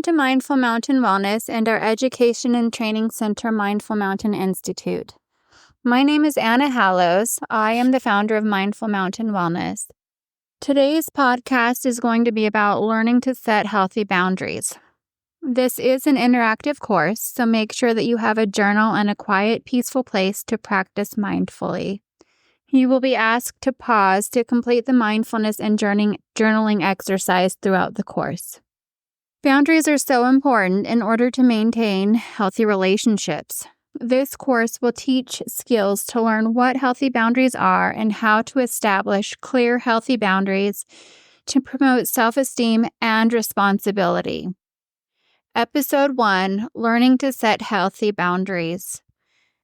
to Mindful Mountain Wellness and our Education and Training Center Mindful Mountain Institute. My name is Anna Hallows. I am the founder of Mindful Mountain Wellness. Today's podcast is going to be about learning to set healthy boundaries. This is an interactive course, so make sure that you have a journal and a quiet, peaceful place to practice mindfully. You will be asked to pause to complete the mindfulness and journaling exercise throughout the course. Boundaries are so important in order to maintain healthy relationships. This course will teach skills to learn what healthy boundaries are and how to establish clear, healthy boundaries to promote self-esteem and responsibility. Episode 1, Learning to Set Healthy Boundaries.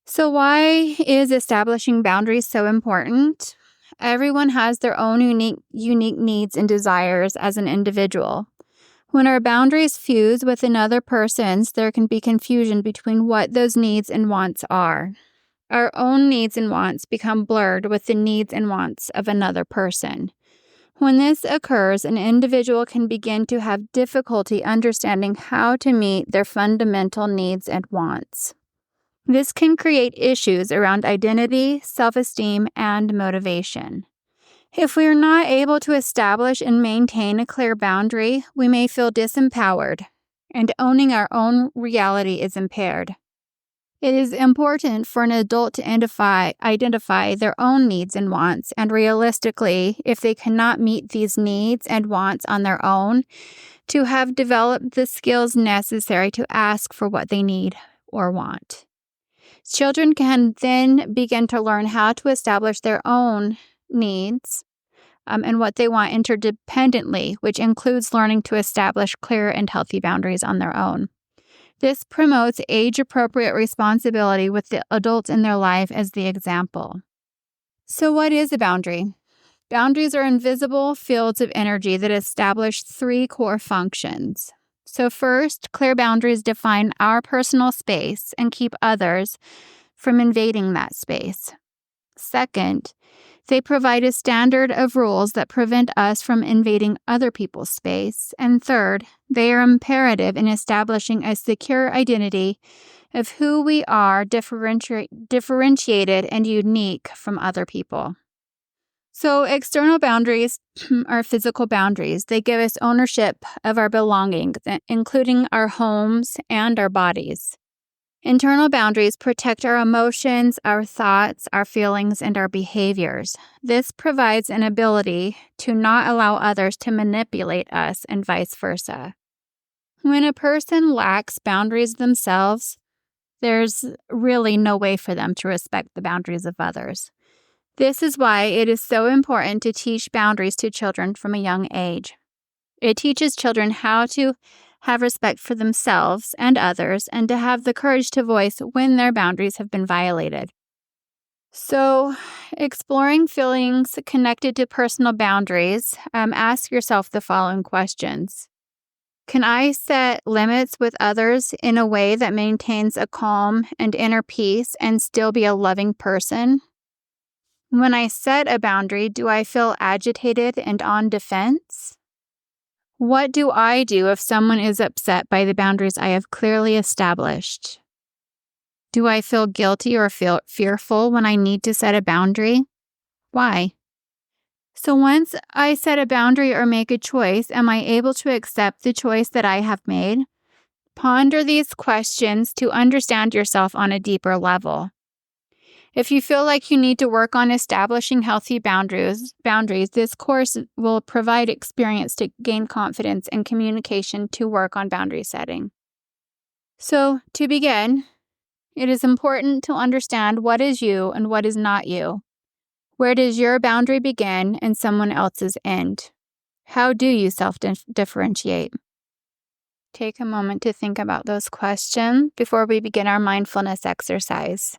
So why is establishing boundaries so important? Everyone has their own unique needs and desires as an individual. When our boundaries fuse with another person's, there can be confusion between what those needs and wants are. Our own needs and wants become blurred with the needs and wants of another person. When this occurs, an individual can begin to have difficulty understanding how to meet their fundamental needs and wants. This can create issues around identity, self-esteem, and motivation. If we are not able to establish and maintain a clear boundary, we may feel disempowered, and owning our own reality is impaired. It is important for an adult to identify their own needs and wants, and realistically, if they cannot meet these needs and wants on their own, to have developed the skills necessary to ask for what they need or want. Children can then begin to learn how to establish their own needs and what they want interdependently, which includes learning to establish clear and healthy boundaries on their own. This promotes age-appropriate responsibility with the adults in their life as the example. So what is a boundary? Boundaries are invisible fields of energy that establish 3 core functions. So first, clear boundaries define our personal space and keep others from invading that space. Second, they provide a standard of rules that prevent us from invading other people's space. And third, they are imperative in establishing a secure identity of who we are, differentiated and unique from other people. So external boundaries are physical boundaries. They give us ownership of our belongings, including our homes and our bodies. Internal boundaries protect our emotions, our thoughts, our feelings, and our behaviors. This provides an ability to not allow others to manipulate us and vice versa. When a person lacks boundaries themselves, there's really no way for them to respect the boundaries of others. This is why it is so important to teach boundaries to children from a young age. It teaches children how to have respect for themselves and others, and to have the courage to voice when their boundaries have been violated. So, exploring feelings connected to personal boundaries, ask yourself the following questions. Can I set limits with others in a way that maintains a calm and inner peace and still be a loving person? When I set a boundary, do I feel agitated and on defense? What do I do if someone is upset by the boundaries I have clearly established? Do I feel guilty or feel fearful when I need to set a boundary? Why? So once I set a boundary or make a choice, am I able to accept the choice that I have made? Ponder these questions to understand yourself on a deeper level. If you feel like you need to work on establishing healthy boundaries, this course will provide experience to gain confidence and communication to work on boundary setting. So, to begin, it is important to understand what is you and what is not you. Where does your boundary begin and someone else's end? How do you self-differentiate? Take a moment to think about those questions before we begin our mindfulness exercise.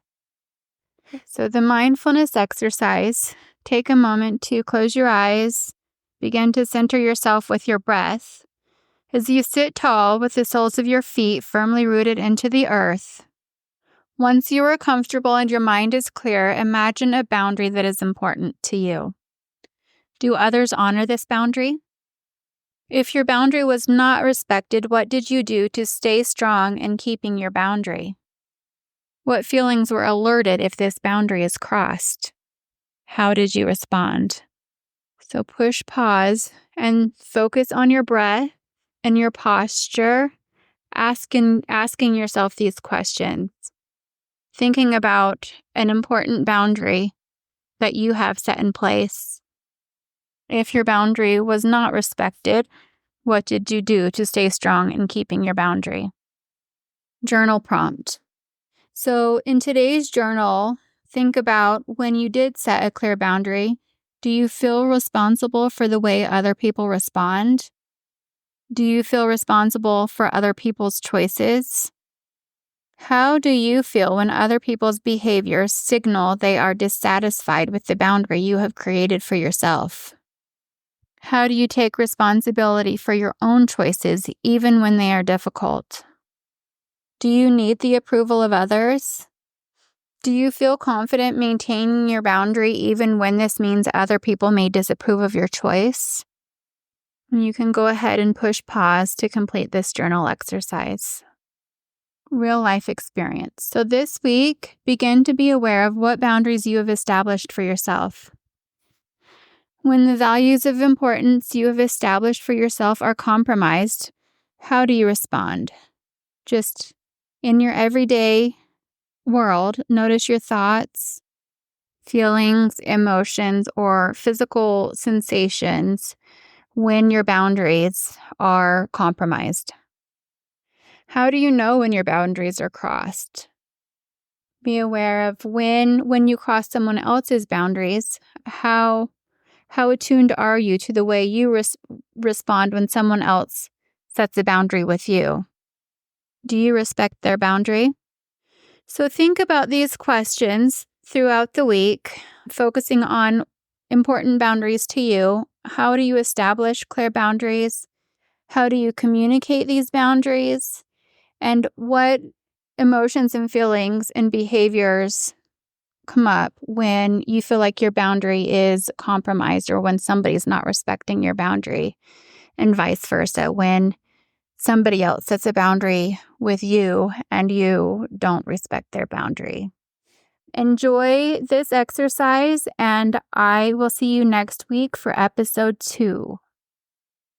So the mindfulness exercise, take a moment to close your eyes, begin to center yourself with your breath. As you sit tall with the soles of your feet firmly rooted into the earth, once you are comfortable and your mind is clear, imagine a boundary that is important to you. Do others honor this boundary? If your boundary was not respected, what did you do to stay strong in keeping your boundary? What feelings were alerted if this boundary is crossed? How did you respond? So push pause and focus on your breath and your posture, asking yourself these questions, thinking about an important boundary that you have set in place. If your boundary was not respected, what did you do to stay strong in keeping your boundary? Journal prompt. So in today's journal, think about when you did set a clear boundary. Do you feel responsible for the way other people respond? Do you feel responsible for other people's choices? How do you feel when other people's behaviors signal they are dissatisfied with the boundary you have created for yourself? How do you take responsibility for your own choices even when they are difficult? Do you need the approval of others? Do you feel confident maintaining your boundary even when this means other people may disapprove of your choice? You can go ahead and push pause to complete this journal exercise. Real life experience. So this week, begin to be aware of what boundaries you have established for yourself. When the values of importance you have established for yourself are compromised, how do you respond? Just in your everyday world, notice your thoughts, feelings, emotions, or physical sensations when your boundaries are compromised. How do you know when your boundaries are crossed? Be aware of when you cross someone else's boundaries, how attuned are you to the way you respond when someone else sets a boundary with you? Do you respect their boundary? So think about these questions throughout the week, focusing on important boundaries to you. How do you establish clear boundaries? How do you communicate these boundaries? And what emotions and feelings and behaviors come up when you feel like your boundary is compromised or when somebody's not respecting your boundary, and vice versa, when somebody else sets a boundary with you and you don't respect their boundary. Enjoy this exercise, and I will see you next week for episode 2.